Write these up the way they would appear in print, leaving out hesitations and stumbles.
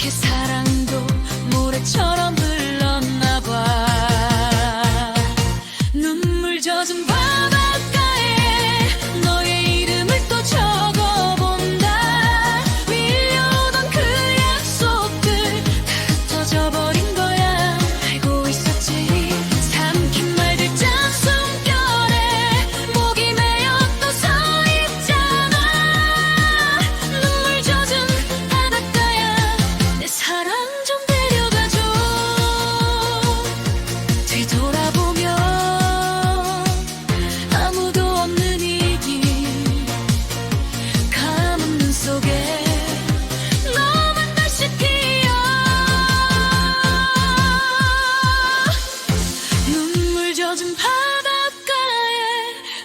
이렇게 사랑도 모래처럼 흘렀나 봐. 눈물 젖은 바닷가에 너의 이름을 또 적어본다. 밀려오던 그 약속들 다 흩어져버린 거야. 알고 있었지. 삼킨 말들 짠 숨결에 목이 메어 또 서 있잖아. 눈물 젖은 바닷가야, 내 사랑 좀 데려가줘. 뒤돌아보면 아무도 없는 이 길, 감은 눈 속에 너만 다시 피어. 눈물 젖은 바닷가에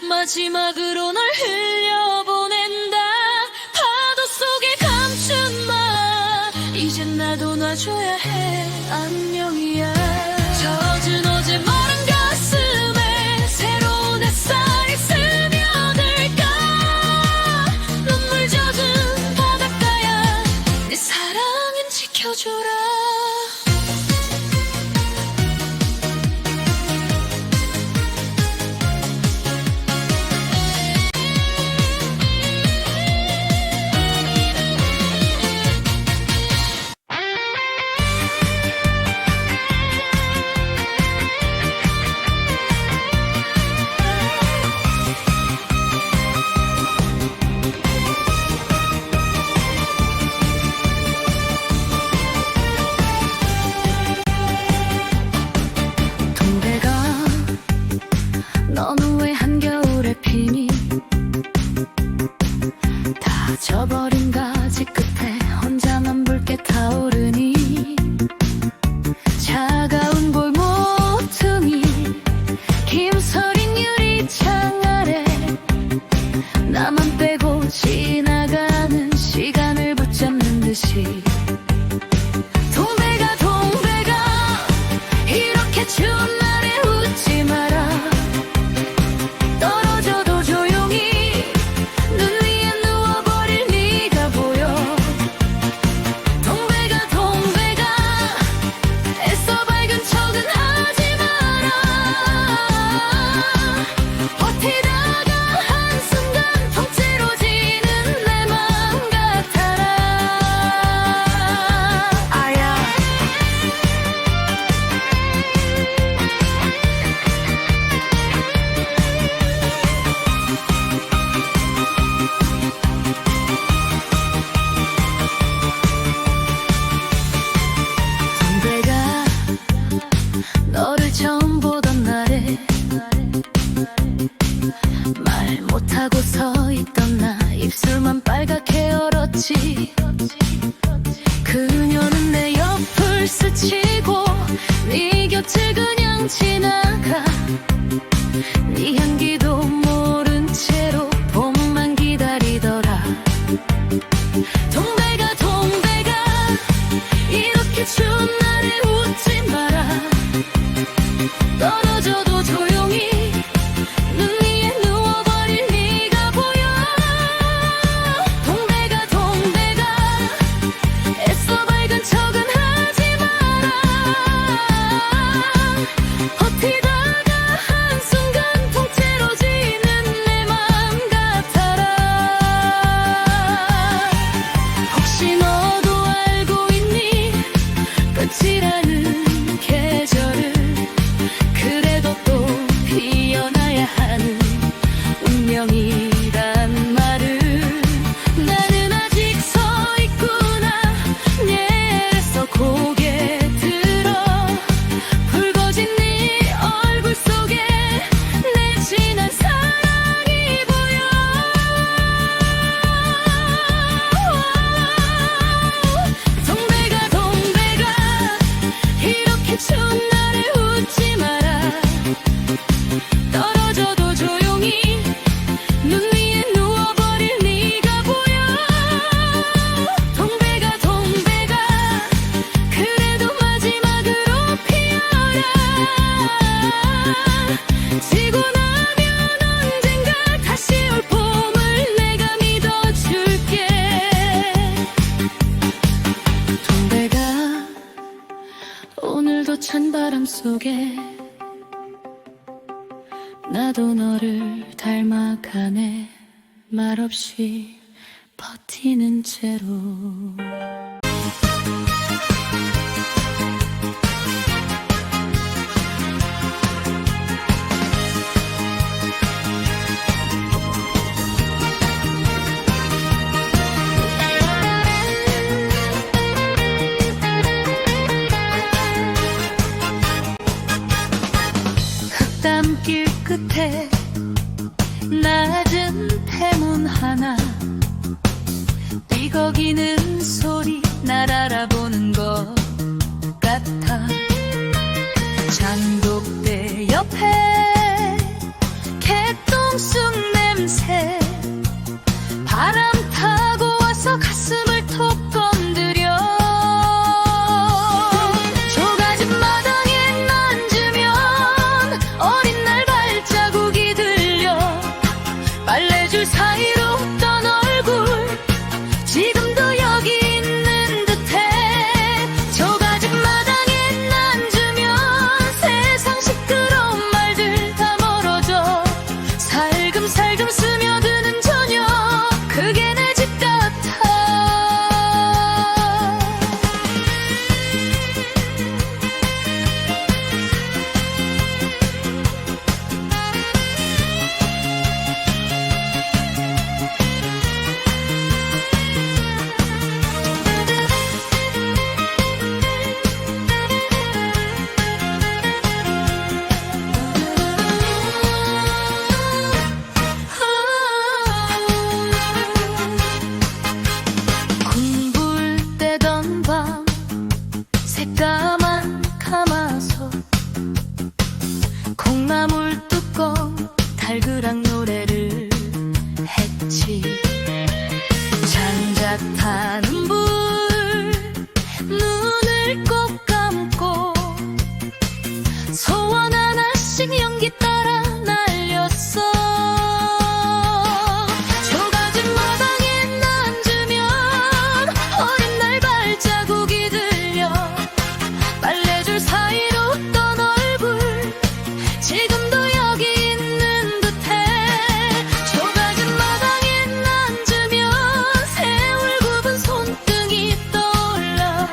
마지막으로 널 흘려보낸다. 파도 속에 감춘 말 이젠 나도 놔줘야 해. 안녕이야. 젖은 어제 마른 가슴에 새로운 햇살이 스며들까. 눈물 젖은 바닷가야, 내 사랑은 지켜줘라. 동백아, 너는 왜 한겨울에 피니? 다 져버린 가지 끝에 혼자만 붉게 타오르니. 차가운 골모퉁이 김서린 유리창 아래 나만 빼고 지나가는 시간을 붙잡는 듯이. 동백아 동백아, 이렇게 추운 날에 웃지 마라. 떨어져도 조용히 눈 위에 누워버릴 네가 보여. 동백아 동백아, 애써 밝은 척은 하지 마라. 버티다가 한순간 통째로 지는 내 맘 같아라. 아야. 동백아, 너를 처음 보던 날에 말 못하고 서 있던 나 입술만 빨갛게 얼었지. 그녀는 내 옆을 스치고 네 곁을 그냥 지나가. 네 향기도 모른 채로 봄만 기다리더라. 동백아 동백아, 이렇게 추운 날에 웃지 마라. 떨어져도 조용히 눈 위에 누워버릴 네가 보여. 동백아 동백아, 애써 밝은 척은 하지 마라. 버티다가 한순간 통째로 지는 내 맘 같아라. 혹시 너도 알고 있니? 끝이라는 계절을. 그래도 또 찬 바람 속에 나도 너를 닮아가네. 말없이 버티는 채로. 흙담길 끝에 낮은 대문 하나, 삐걱이는 소리 날 알아보는 것 같아. 장독대 옆에 개똥쑥 냄새, 바람 타고 와서 가슴을 톡 건드려. 조가진 마당에 앉으면 어린 날 발자국이 들려. 빨래줄 사이로 웃던 얼굴 지금도 여기 있는 듯해. 조가진 마당에 앉으면 세상 시끄러운 말들 다 멀어져. 살금살금 스며드는 저녁, 그게 내 집 같아. 군불대던 밤 새까만 가마솥, 콩나물 뚜껑 달그락 노래를 했지. 장작 타는 불 눈을 꼭 감고 소원 하나씩 연기 따라 날렸어. 조가진 마당에 앉으면 어린 날 발자국이 들려. 빨래줄 사이로 웃던 얼굴 지금도 여기 있는 듯해. 조가진 마당에 앉으면 세월 굽은 손등이 떠올라.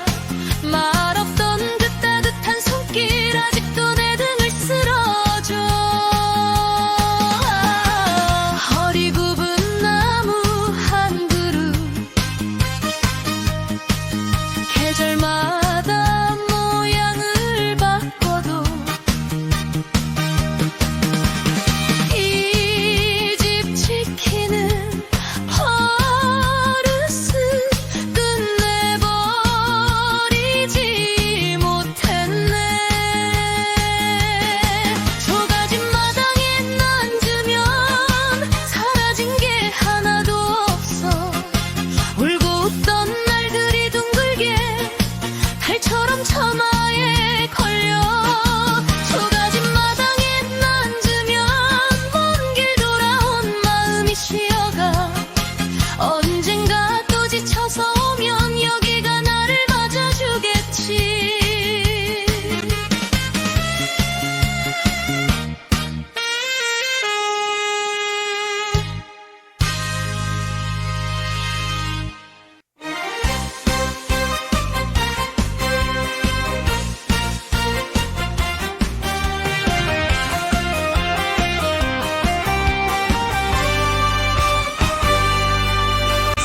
말없던 그 따뜻한 손길 아직도 내 등을 쓸어줘. 허리 굽은 나무 한 그루, 계절마다 모양을 바꿔도 이 집 지키는 버릇은 끝내버리지 못했네. 조가진 마당에 앉으면 사라진 게 하나도 없어. 울고 웃던 날들이 둥글게 달처럼 처마에 걸려. 조가진 마당에 앉으면 먼 길 돌아온 마음이 쉬어가. 언젠가 또 지쳐서 오면 여기가 나를 맞아주겠지.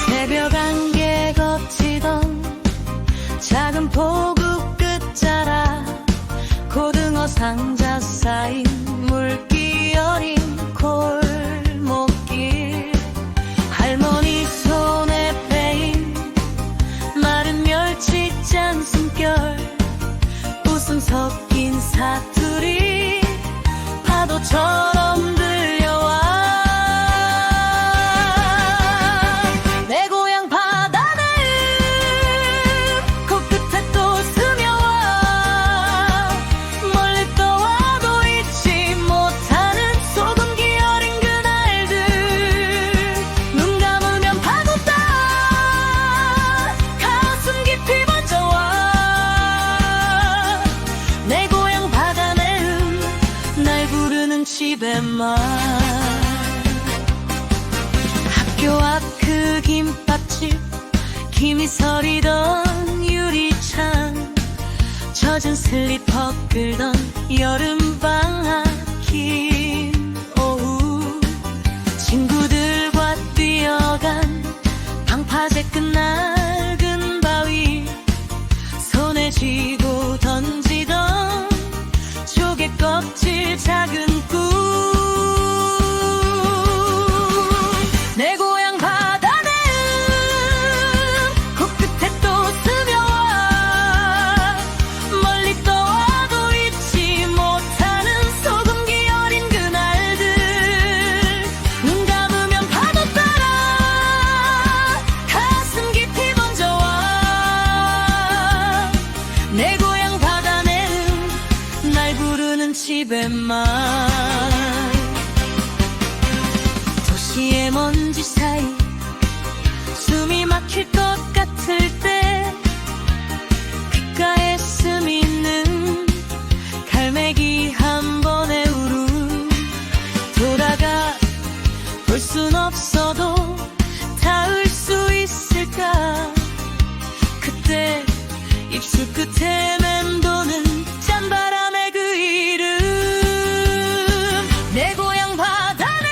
새벽 안개 걷히던 작은 포구 끝자락, 고등어 상자 쌓인 물기 어린 골목길, 할머니 손에 베인 마른 멸치잔 숨결, 웃음 섞인 사투리 파도처럼 들려와. 내 고향 바다는 코끝에 또 스며와. 멀리 떠와도 잊지 집에만. 학교 앞 그 김밥집, 김이 서리던 유리창, 젖은 슬리퍼 끌던 여름방학 긴 오후, 친구들과 뛰어간 방파제 끝 낡은 바위, 손에 쥐고 던지던 조개 껍질 작은 꿈. 내 고향 바다는 코끝에 또 스며와, 멀리 떠와도 잊지 못하는 소금기 어린 그날들. 눈 감으면 파도 따라 가슴 깊이 번져와. 내 고향 바다는 날 부르는 집에만. 도시의 먼지 사이 숨이 막힐 것 같을 때, 귓가에 스미는 갈매기 한 번의 울음. 돌아가 볼 순 없어도 닿을 수 있을까. 그때 입술 끝에 맴도는 짠바람의 그 이름. 내 고향 바다는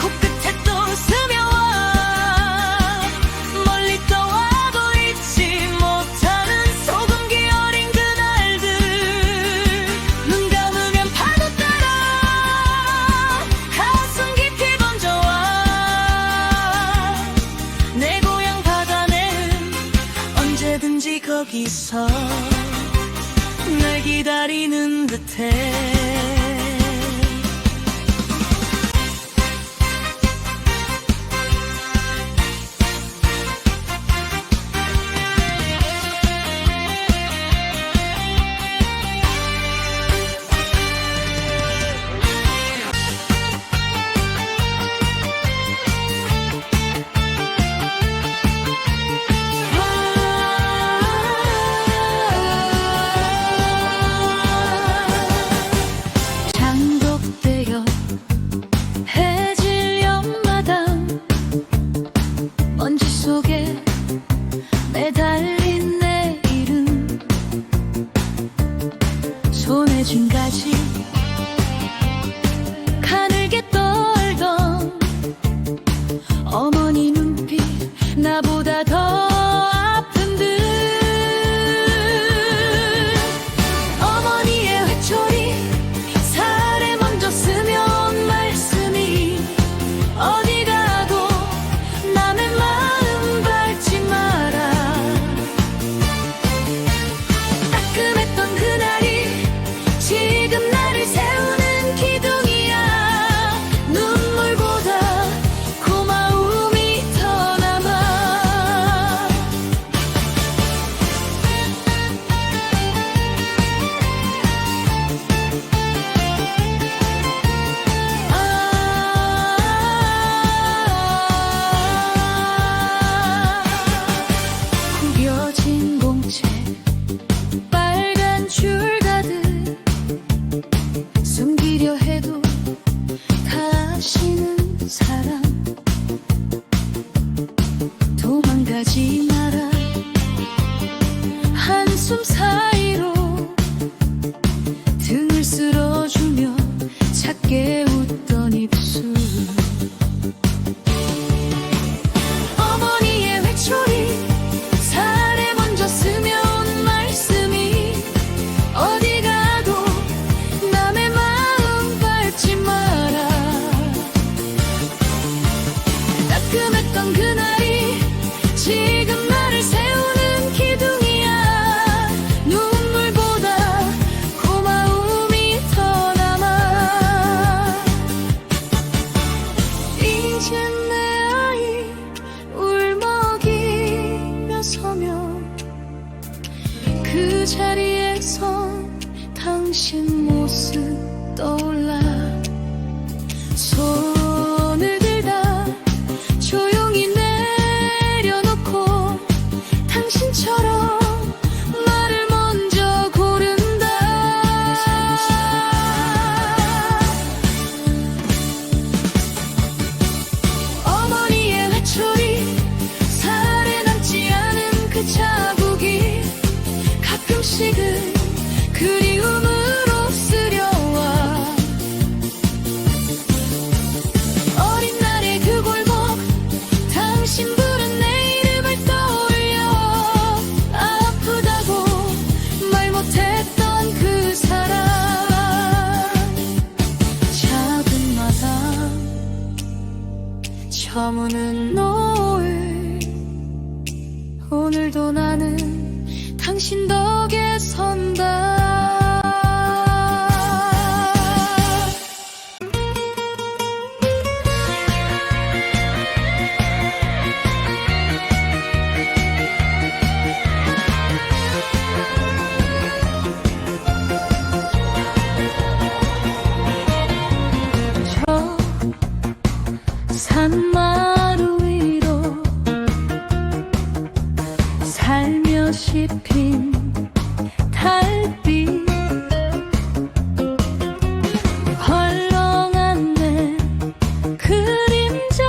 코끝에 또 스며와, 멀리 떠와도 잊지 못하는 소금기 어린 그날들. 눈 감으면 파도 따라 가슴 깊이 번져와. 내 고향 바다는 언제든지 거기서 날 기다리는 듯해. 장독대여 해질 옆마당, 먼지 속에 매달린 내 이름. 손에 쥔 가지 가늘게 떨던 어머니 눈빛, 나보다 더 아픈 듯. 어머니의 회초리 살에 먼저 쓰면 말씀이, 어디 가도 남의 마음 밟지 마라. 따끔했던 그날이 지금 나를 세우는 기둥이야. 눈물보다 고마움이 더 남아. 구겨진 공채 빨간 줄 가득, 숨기려 해도 다시는 사랑. 도망가지 마라. 한숨 사이로 등을 쓸어주며 작게 웃던 입술. 어머니의 회초리 살에 먼저 쓰면 말씀이, 어디 가도 남의 마음 밟지 마라. 따끔했던 그날이 지금 나를 세우는 기둥이야. 눈물보다 고마움이 더 남아. 이젠 내 아이 울먹이며 서면 그 자리에서 당신 모습 떠올라. 손을 들다 조용히 내려놓고 당신처럼 나를 먼저 고른다. 가끔씩은 그리움으로 쓰려와. 어린 날의 그 골목, 당신 부른 내 이름을 떠올려. 아프다고 말 못했던 그 사람. 작은 마당, 저무는 노을. 오늘도 나는 당신 덕에 선다. 저 산마루 위로 살며시 핀 달빛, 헐렁한 내 그림자,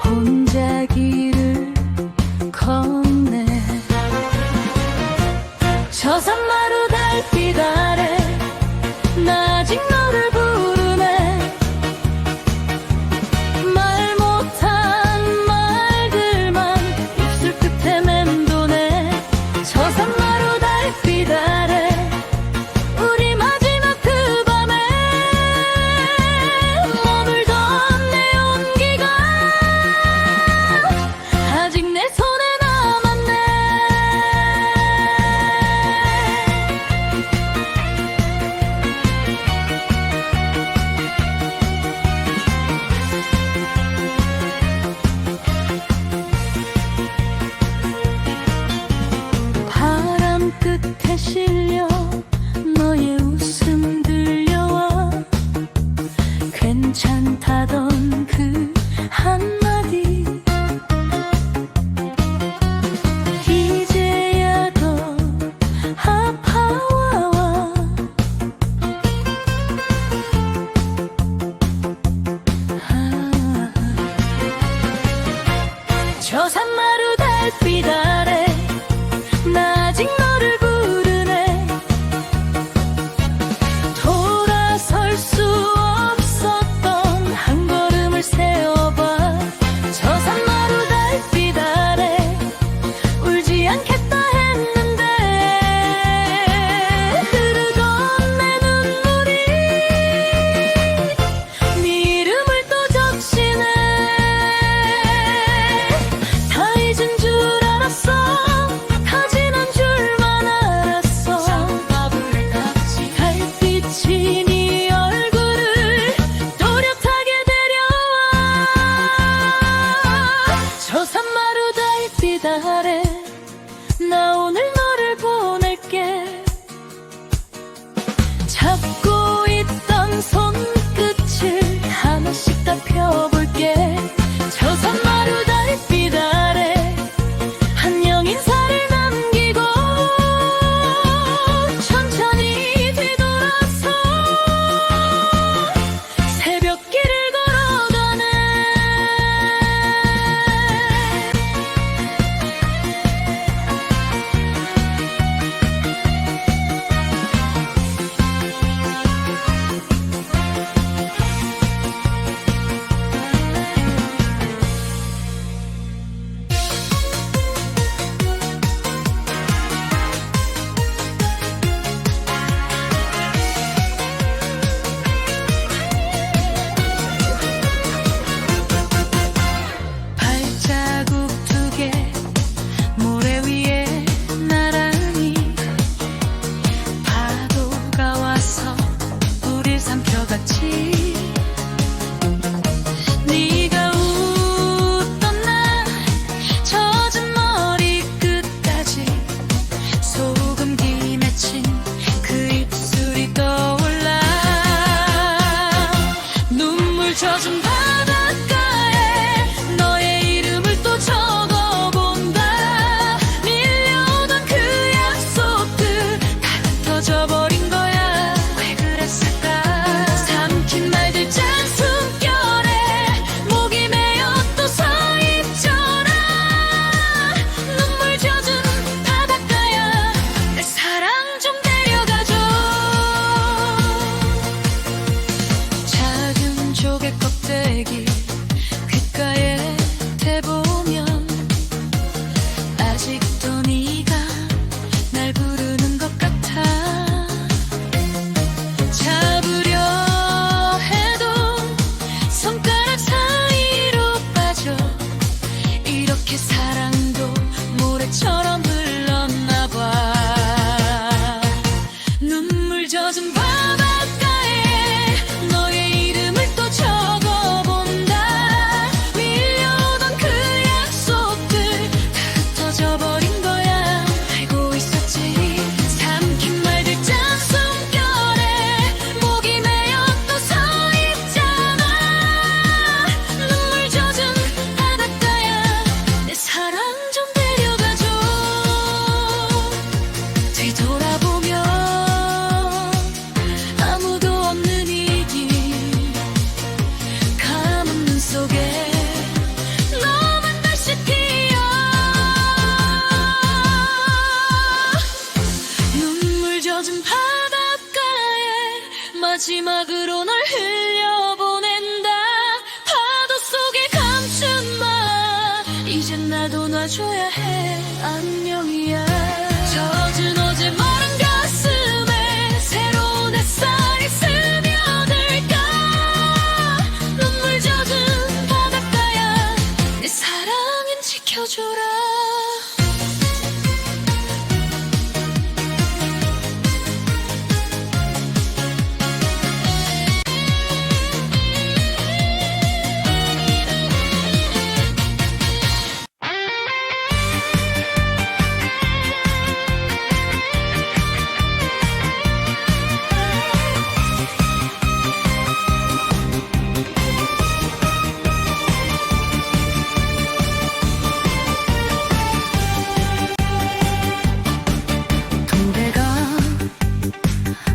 혼자 길을 걷네. 저 산마루 달빛 아래 나 아직 너를 부르네. 말 못한 말들만 입술 끝에 맴도네. 저 산마루 달빛 아래 우리 마지막 그 밤에 머물던 내 온기가 아직 내 손에 남았네. 바람 끝에 실려 너의 웃음 들려와. 괜찮다던 그 한마디 이제야 더 아파와. 저 산마루 달빛 아래 나 아직 너를 부르네. 돌아설 수 없었던 한 걸음을 세워봐. 저 산마루 달빛 아래 울지 않겠다 했는데 흐르던 내 눈물이 네 이름을 또 적시네. 다 잊은 줄 알았어, 다 지난 줄만 알았어. 달빛이 네 얼굴을 또렷하게 데려와. 저 산마루 달빛 아래 나 오늘 너를 보낼게. 잡고 있던 손끝을 하나씩 다 펴볼게. 저 산마루 달빛 아래 안녕 인사를 남기고 천천히 뒤돌아서 새벽길을 걸어가네. 마지막으로 널 흘려보낸다. 파도 속에 감춘 맘 이젠 나도 놔줘야 해. 안녕이야. 젖은 어제 마른 가슴에 새로운 햇살이 스며들까. 눈물 젖은 바닷가야 내 사랑은 지켜줘라.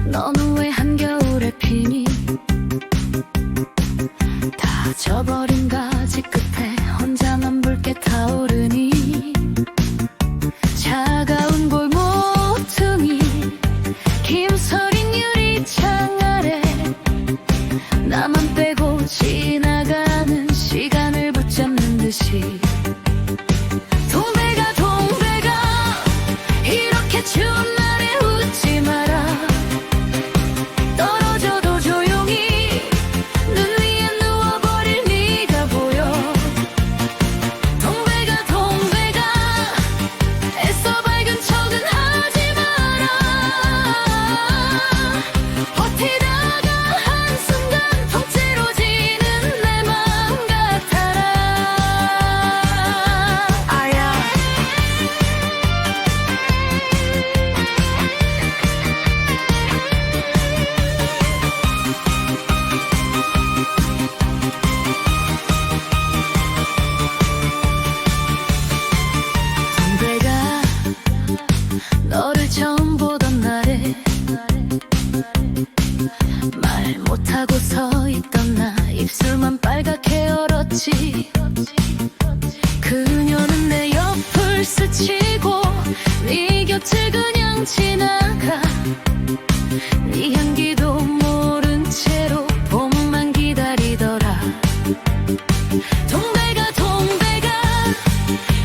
너는 왜 한겨울에 피니? 다 져버린 가지 끝에 혼자만 붉게 타오르니. 차가운 골모퉁이 김서린 유리창 아래 나만 빼고 지나가는 시간을 붙잡는 듯이. 동백아 동백아 이렇게 추운 날에 웃지 마라. 떨어져도 조용히 눈 위에 누워버릴 네가 보여. 동백아 동백아 애써 밝은 척은 하지 마라. 버티다가 한순간 통째로 지는 내 맘 같아라. 아야. 동백아 너를 처음 보던 날에 말 못하고 서 있던 나 입술만 빨갛게 얼었지. 그녀는 내 옆을 스치고 네 곁을 그냥 지나가. 네 향기도 모른 채로 봄만 기다리더라. 동백아 동백아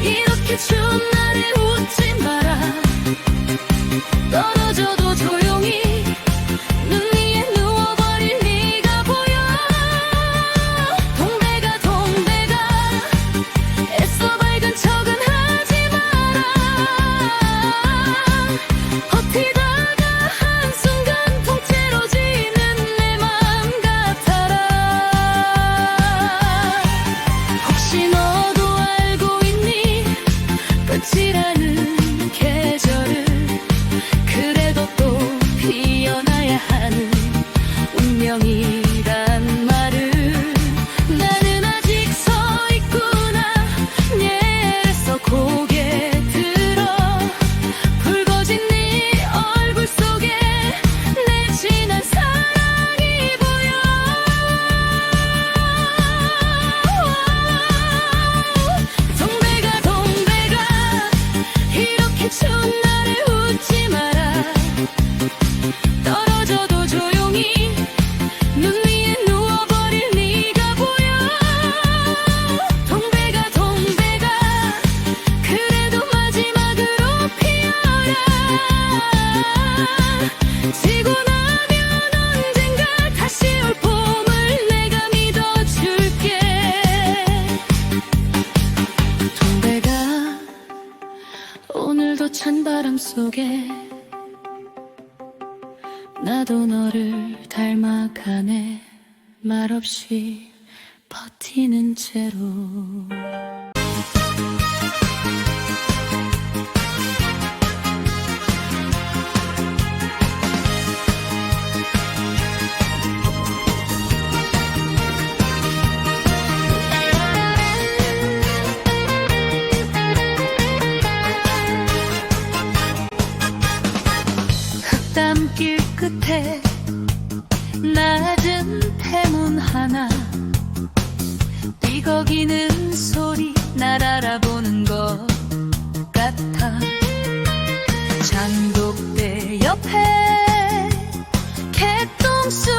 이렇게 추운 날에 웃지 마라. 떨어져도 조용히 눈 위에 누워버릴 네가 보여. 동백아 동백아 애써 밝은 척은 하지 마라. 버티다가 한순간 통째로 지는 내 맘 같아라. 혹시 너도 알고 있니? 끝이라는 계절을 그래도 또 피어나야 하는 운명이란 말을. 나는 아직 서 있구나. 내서 고개 들어 붉어진 네 얼굴 속에 내 진한 사랑이 보여. 동백아 동백아 이렇게 추운 날에 웃지 마라. 떨어져도 조용히 눈 위에 누워버릴 네가 보여. 동백아 동백아 그래도 마지막으로 피어라. 지고 나면 언젠가 다시 올 봄을 내가 믿어줄게. 동백아 오늘도 찬바람 속에 나도 너를 닮아가네. 말없이 버티는 채로. 흙담길 끝에 낮은 대문 하나 삐걱이는 소리 날 알아보는 것 같아. 장독대 옆에 개똥 쑥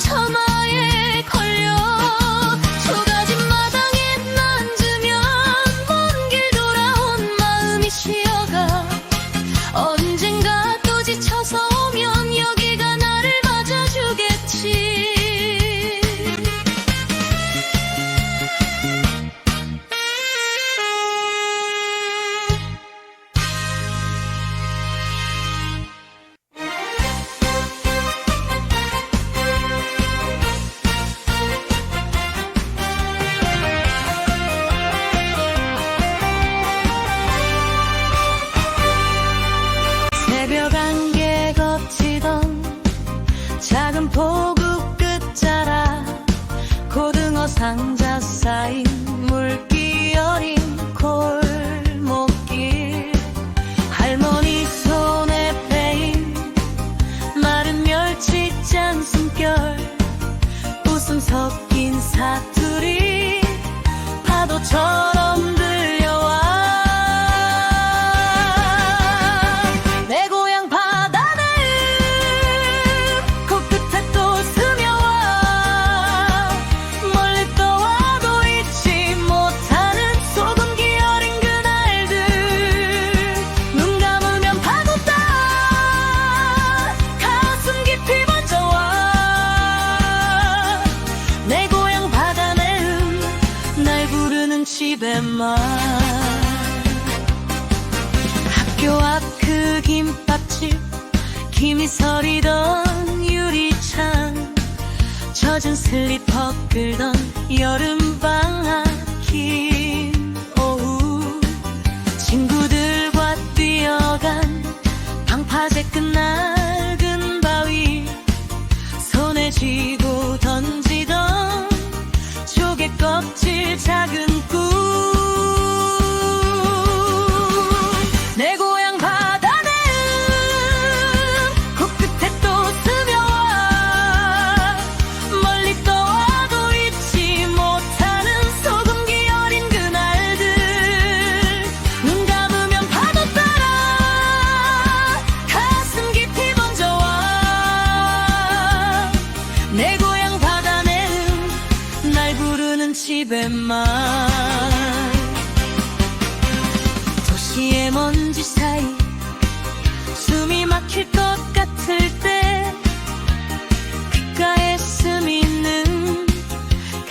처마에 걸려 초가집 마당에 앉으면 먼 길 돌아온 마음이 쉬어가 언젠가 또 지쳐서 오면 여기가 나를 맞아주겠지. 새벽 안개 걷히던 작은 포구 끝자락 고등어 상자 쌓인 물기 어린 골목길 할머니 손에 베인 마른 멸치잔 숨결 웃음 섞인 사투리 파도처럼 들려와 내 고향 바다는 코끝에 또 스며와 멀리 떠와도 잊지 못하는 소금기 어린 그날들 눈 감으면 파도 따라 가슴 깊이 번져와 내 고향 바다는 날 부르는 집에만 학교 앞 그 김밥집 김이 서리던 유리창 젖은 슬리퍼 끌던 여름방학 긴 오후 친구들과 뛰어간 방파제 끝 낡은 바위 손에 쥐고 던지던 조개 껍질 작은 꿈 내 고향 바다는 코끝에 또 스며와 멀리 떠와도 잊지 못하는 소금기 어린 그날들 눈 감으면 파도 따라 가슴 깊이 번져와 내 고향 바다는 날 부르는 집에만 도시의 먼지 사이 숨이 막힐 것 같을 때 귓가에 스미는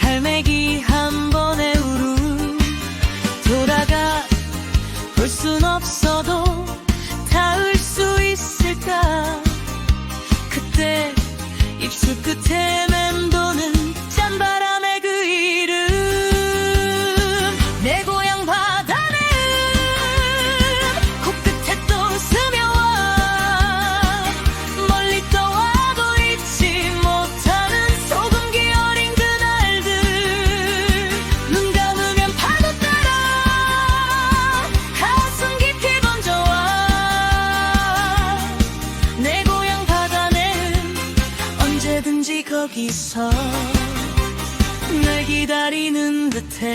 갈매기 한 번의 울음 돌아가 볼 순 없어도 닿을 수 있을까 그때 입술 끝에 맴도는 짠바람의 그 이름 내 고향 바다는 코끝에 또 스며와 멀리 떠와도 잊지 못하는 소금기 어린 그날들 눈 감으면 파도 따라 가슴 깊이 번져와 내 고향 바다는 언제든지 거기서 날 기다리는 듯해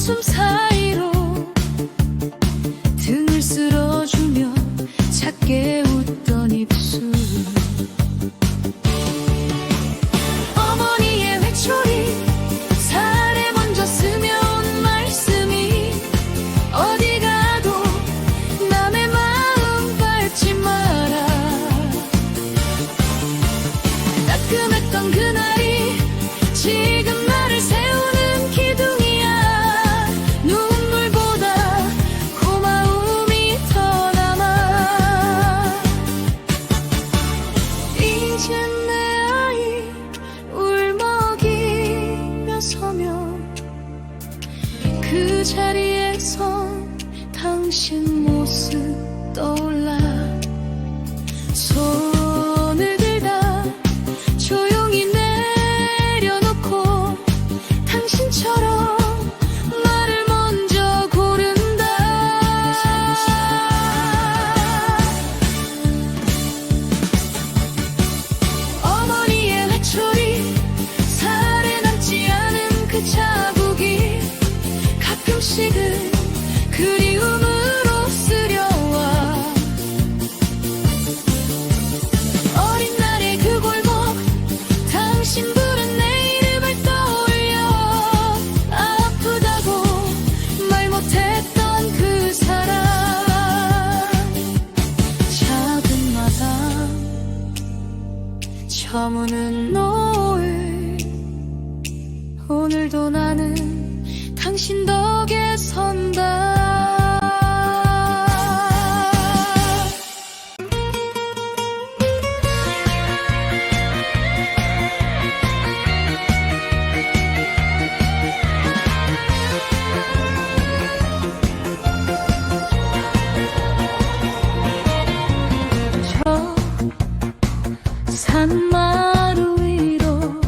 웃음 사이로 등을 쓸어주며 작게 웃던 입술, 어머니의 회초리 살에 먼저 스며온 말씀이 어디 가도 남의 마음 밟지 마라. 따끔했던 그날이 지금 나를 세우는 기둥이야. 눈물보다 고마움이 더 남아. 이젠 내 아이 울먹이며 서면 그 자리에서 당신 모습 떠올라. 손을 들다 조용히 내려놓고 당신처럼 나를 먼저 고른다. 어머니의 회초리 살에 남지 않은 그 자국이 가끔씩은 그리움으로 쓰려와. 어린 날의 그 골목 당신 부른 내 이름을 떠올려. 아프다고 말 못했던 그 사람. 작은 마당 저무는 노을, 오늘도 나는 당신 덕에 선다. 저 산마루 위로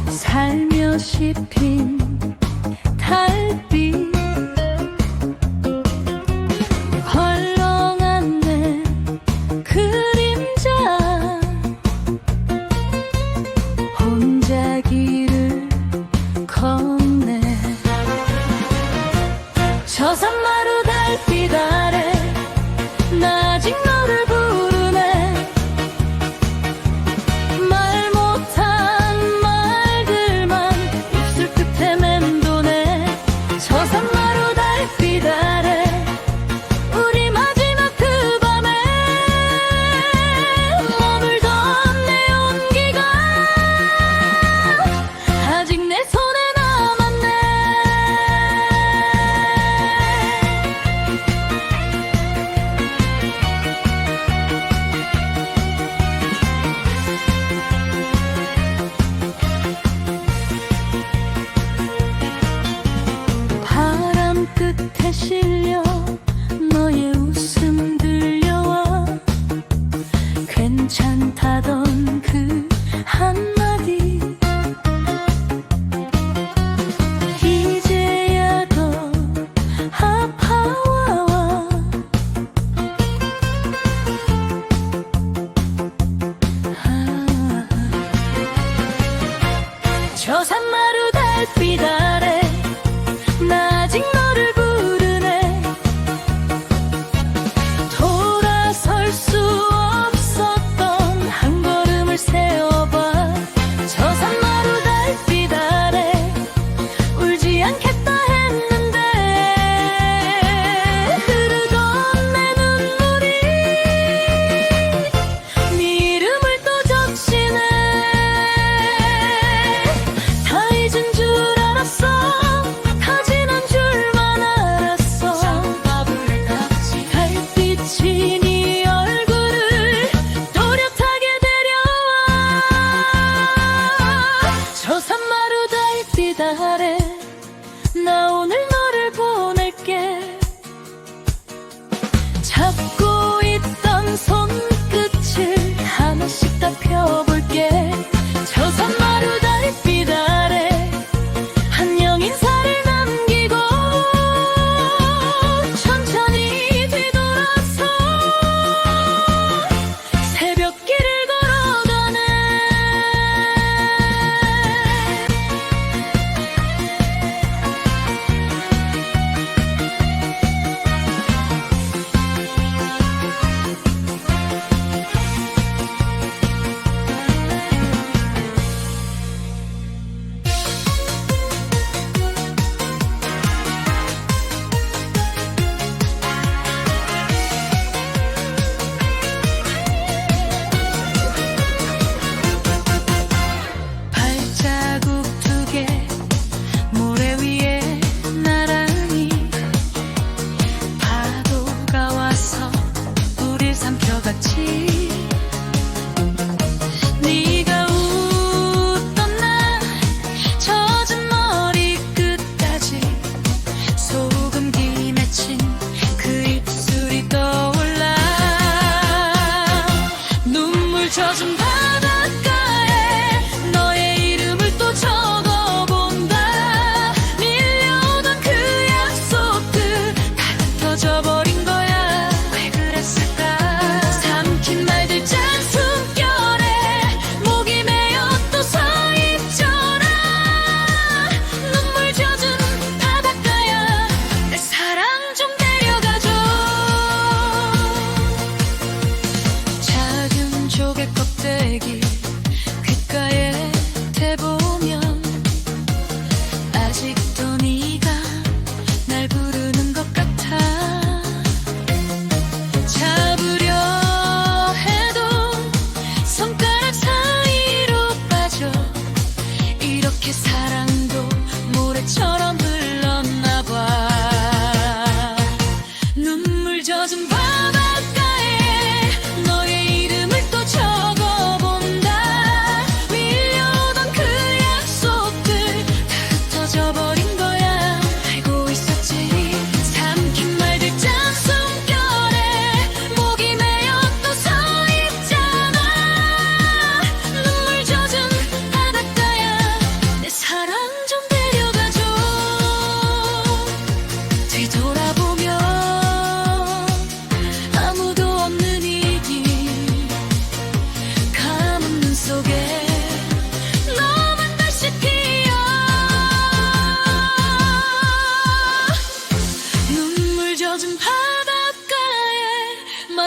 살며시 핀 달빛, 헐렁한 내 그림자 혼자 길을 걷네. 저 산마루 달빛 아래 나 아직 너를 부르네. 말 못한 말들만 입술 끝에 맴도네. 저 산마루 달빛 아래 우리 마지막 그 밤에 머물던 내 온기가 아직 내 손에 남았네. 바람 끝에 실려 너의 웃음 들려와. 괜찮다던 그 한마디 이제야 더 아파와. 저 산마루 달빛 아래 나 아직 너를 부르네. 돌아설 수 없었던 한 걸음을 세워봐. 저 산마루 달빛 아래 울지 않겠다 했는데 흐르던 내 눈물이 네 이름을 또 적시네. 다 잊은 줄 알았어. 다 지난 줄만 알았어. 달빛이 네 얼굴을 또렷하게 데려와. 저 산마루 달빛 아래 나 오늘 너를 보낼게. 잡고 있던 손끝을 하나씩 다 펴볼게. 저 산마루 달빛 아래 안녕 인사를 남기고 천천히 뒤돌아서 새벽길을 걸어가네.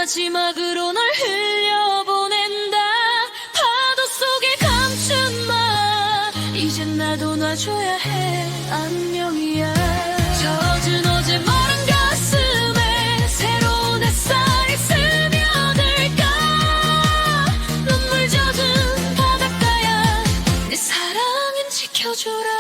마지막으로 널 흘려보낸다. 파도 속에 감춘 맘 이젠 나도 놔줘야 해. 안녕이야. 젖은 어제 마른 가슴에 새로운 햇살이 스며들까. 눈물 젖은 바닷가야 내 사랑은 지켜줘라.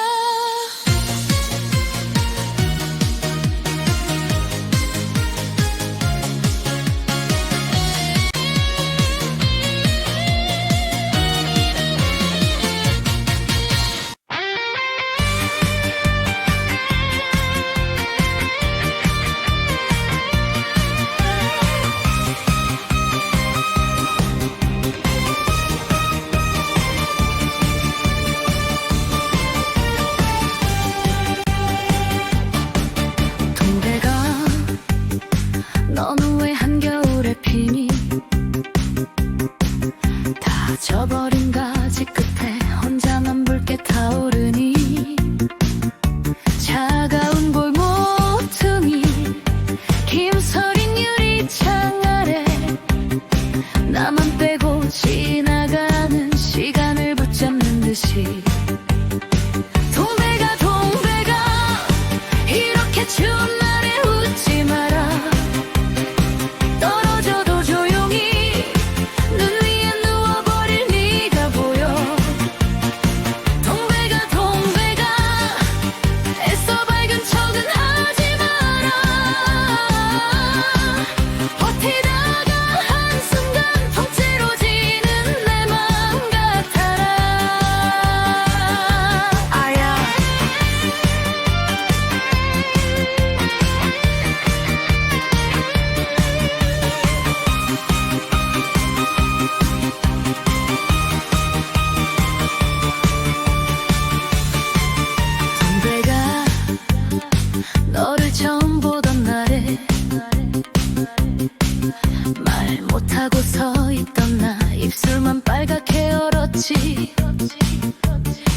너는 왜 한겨울에 피니? 다 져버린 가지 끝에 혼자만 붉게 타오르니. 차가운 골모퉁이 김서린 유리창 아래 나만 빼고 지나가는 시간을 붙잡는 듯이. 동백아 동백아 이렇게 추운 날에 웃지 마라. 떨어져도 조용히 눈 위에 누워버릴 네가 보여. 동백아 동백아 애써 밝은 척은 하지 마라. 버티다가 한순간 통째로 지는 내 맘 같아라. 아야. 동백아 너를 처음 보던 날에 말 못하고 서 있던 나 입술만 빨갛게 얼었지.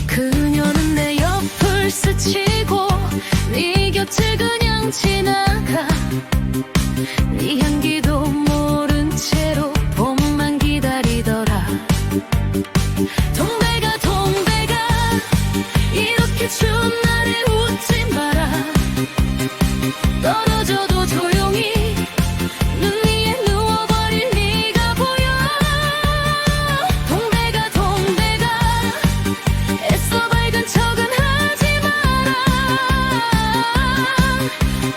그녀는 내 옆을 스치고 네 곁을 그냥 지나가. 네 향기도 모른 채로 봄만 기다리더라. 동백아 동백아 이렇게 추운 날에 웃지 마라. 떨어져도 조용히 눈 위에 누워버릴 네가 보여. 동백아 동백아 애써 밝은 척은 하지 마라.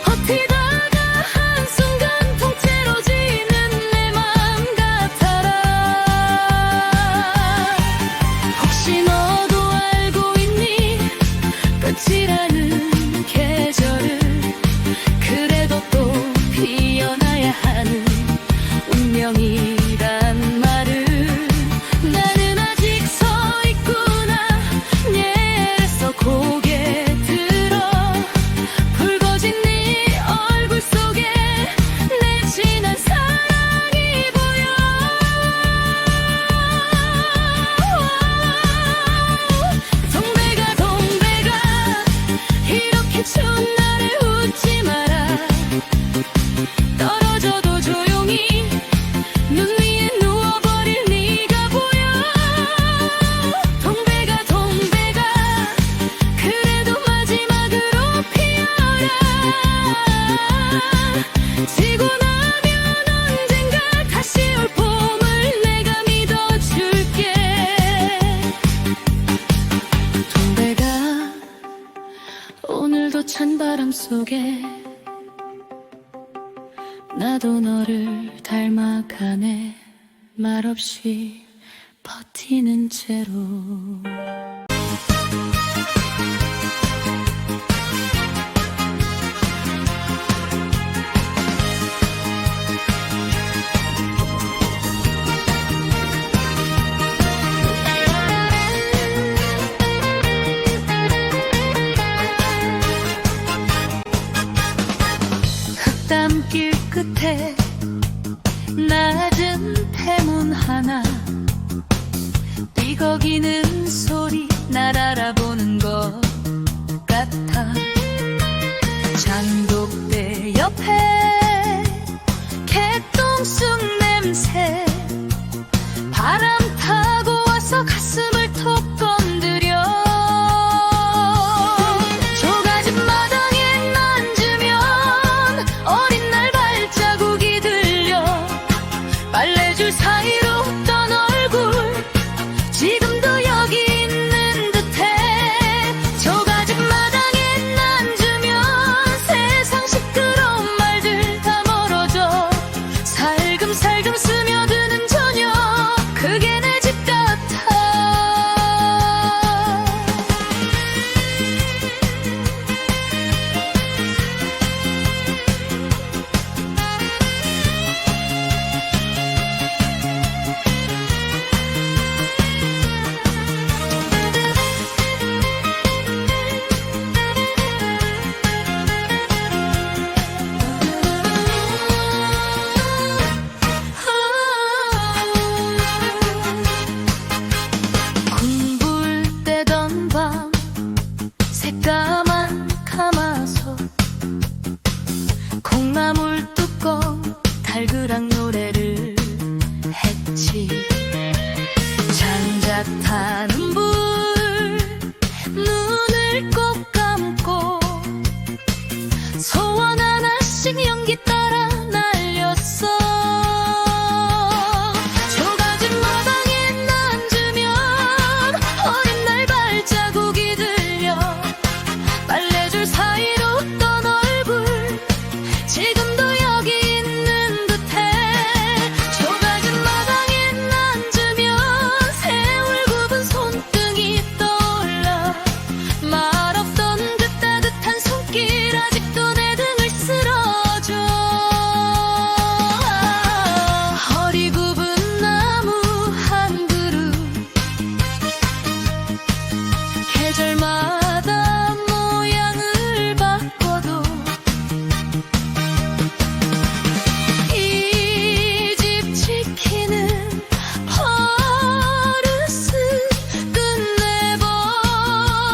버티다가 한순간 통째로 지는 내 맘 같아라. 혹시 너도 알고 있니? 끝이라는 계절을 그래도 또 피어나야 하는 운명이란 말을. 나는 아직 서 있구나. 내서 고개 들어 붉어진 네 얼굴 속에 내 지난 사랑이 보여. 동백아 동백아 이렇게 추운 날에 웃지 마라. 떨어져도 조용히 눈 위에 누워버릴 네가 보여. 동백아 동백아 그래도 마지막으로 피어라. 지고 나면 언젠가 다시 올 봄을 내가 믿어줄게. 동백아 오늘도 찬바람 속에 나도 너를 닮아가네. 말없이 버티는 채로. 흙담길 끝에 낮은 대문 하나 삐걱이는 소리 날 알아보는 것 같아. 장독대 옆에 개똥 쑥 콩나물 뚜껑 달그락 노래를 했지. 장작 타는 불 눈을 꼭 감고 소원 하나씩 연기 따라 날렸어. 조가진 마당에 앉으면 어린 날 발자국이 들려. 빨래줄 사이로 웃던 얼굴 지금도 여기 있는 듯해. 조가진 마당에 앉으면 세월 굽은 손등이 떠올라. 말없던 그 따뜻한 손길 아직도 내 등을 쓸어줘. 허리 굽은 나무 한 그루 계절마다 모양을 바꿔도 이 집 지키는 버릇을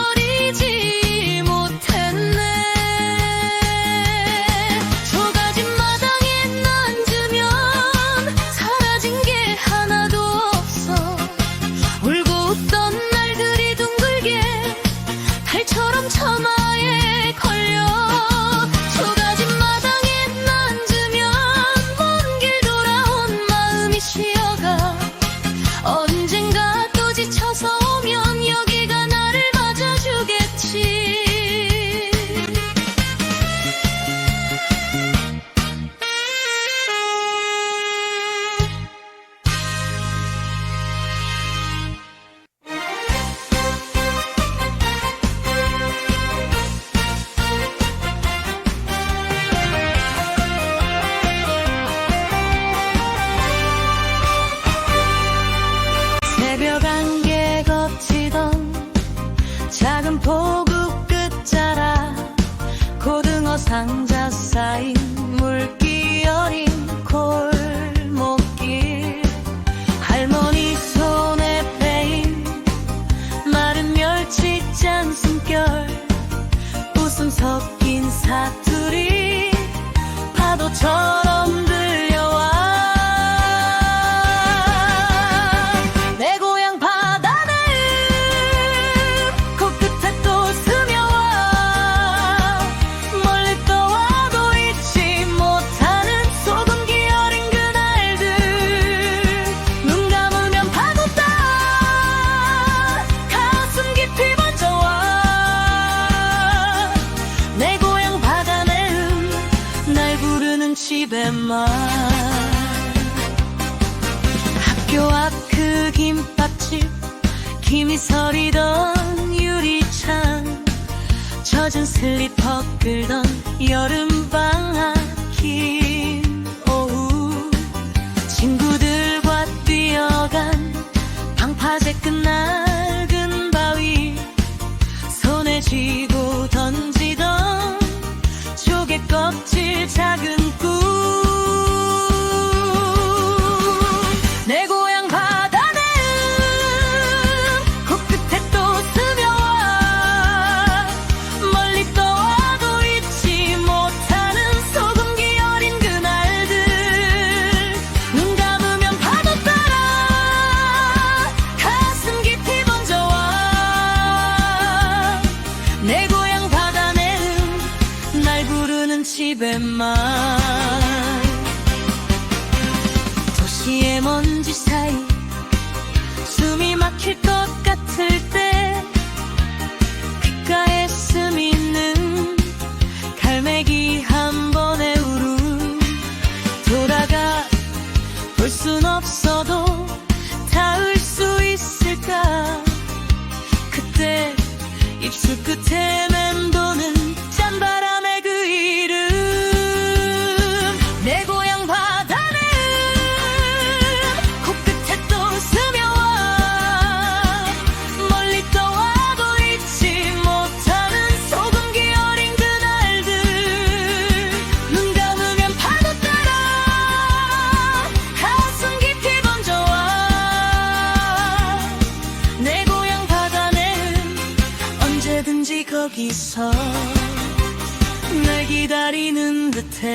끝내버리지 못했네. 조가진 마당에 앉으면 사라진 게 하나도 없어. 울고 웃던 날들이 둥글게 달처럼 처마에 걸려. 조가진 마당에 앉으면 먼 길 돌아온 마음이 쉬어가. 언젠가 또 지쳐서 오면 여기가 나를 맞아주겠지. 새벽 안개 걷히던 작은 포구 끝자락, 고등어 상자 쌓인 물기 어린 골목길, 할머니 손에 베인 마른 멸치잔 숨결, 웃음 섞인 사투리 파도처럼 들려와. 내 고향 바다 내음 코끝에 또 스며와. 멀리 떠와도 잊지 못하는 소금기 어린 그날들. 눈 감으면 파도 따라 가슴 깊이 번져와. 내 고향 바다 내음 날 부르는 집의 말. 학교 앞 그 김밥집, 김이 서리던 유리창, 젖은 슬리퍼 끌던 여름방학 긴 오후, 친구들과 뛰어간 방파제 끝 낡은 바위, 손에 쥐고 던지던 조개 껍질 작은 꿈. 내 고향 바다 내음 코끝에 또 스며와. 멀리 떠와도 잊지 못하는 소금기 어린 그날들. 눈 감으면 파도 따라 가슴 깊이 번져와. 내 고향 바다 내음 날 부르는 집의 말. 도시의 먼지 사이 숨이 막힐 것 같을 때 귓가에 스미는 갈매기 한 번의 울음. 돌아가 볼 순 없어도 닿을 수 있을까. 그때 입술 끝에 맴도는 짠바람의 그 이름. 날 기다리는 듯해.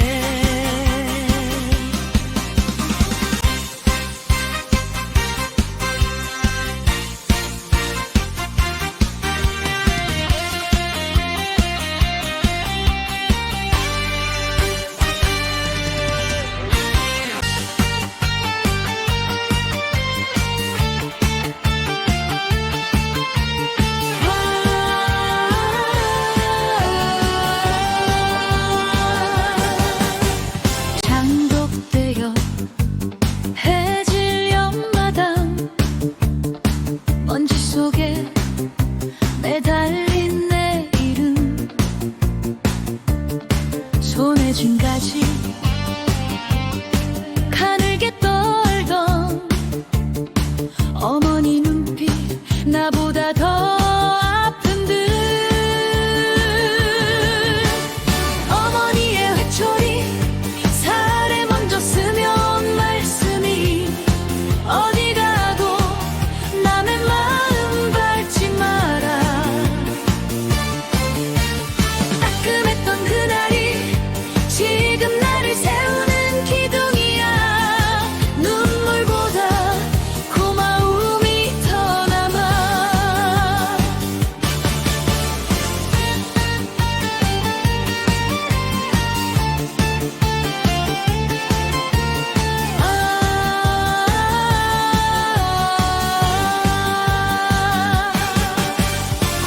장독대여 해질 옆마당 먼지 속에 매달린 내 이름 손에 쥔 가지 가늘게 떨던 어머니 눈빛 나보다 더 아픈 듯. 어머니의 회초리 살에 먼저 쓰면 말씀이 어디 가도 남의 마음 밟지 마라. 따끔했던 그날이 지금 나를 세우는 기둥이야. 눈물보다 고마움이 더 남아.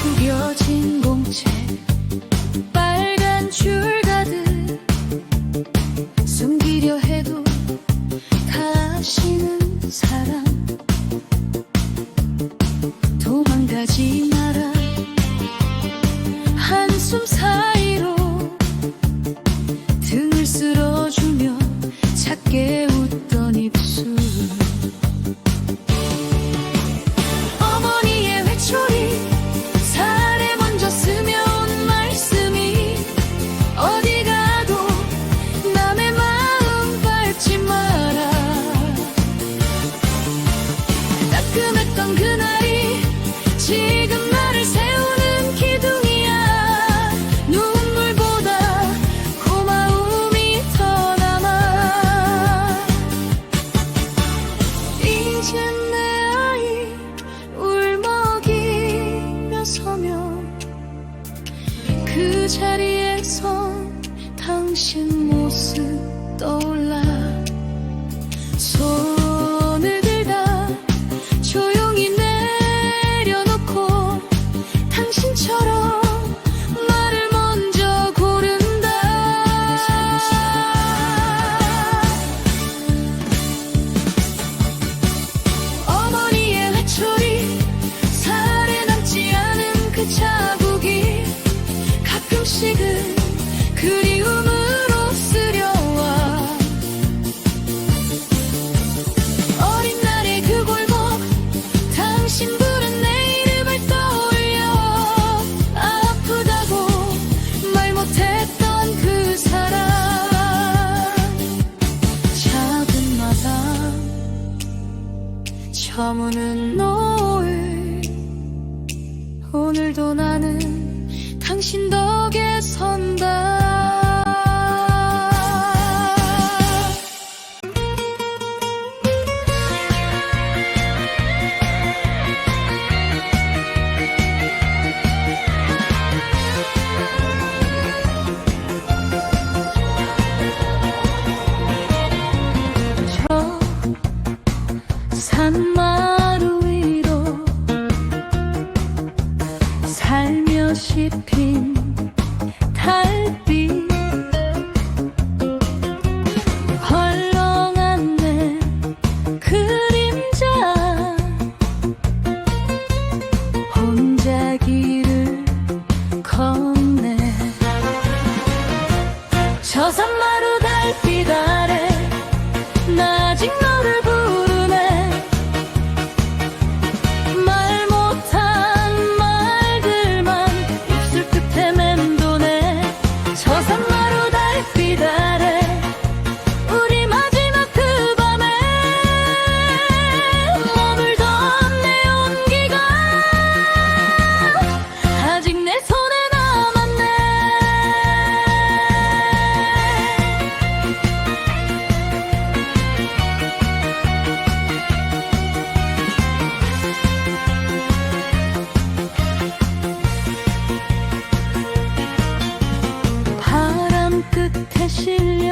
구겨진 공채 빨간 줄 가득 숨기려 해도 가시는 사람 도망가지 마라. 한숨 사이로 등을 쓸어주며 작게 웃던 입술. 어머니의 회초리 살에 먼저 쓰면 말씀이 어디 가도 남의 마음 밟지 마라. 따끔했던 그날이 지금 나를 세우는 기둥이야. 눈물보다 고마움이 더 남아. 이젠 내 아이 울먹이며 서면 그 자리에서 당신 모습 떠올라. 손을 들다 조용히 내려놓고 당신처럼 말을 먼저 고른다. 어머니의 회초리 살에 남지 않은 그 자국이 가끔씩은 그리움으로 쓰려와. 어린 날의 그 골목 당신 부른 내 이름을 떠올려. 아프다고 말 못했던 그 사람. 작은 마당 저무는 노을 오늘도 나는 당신 덕에 선다. 저 산마루 위 실려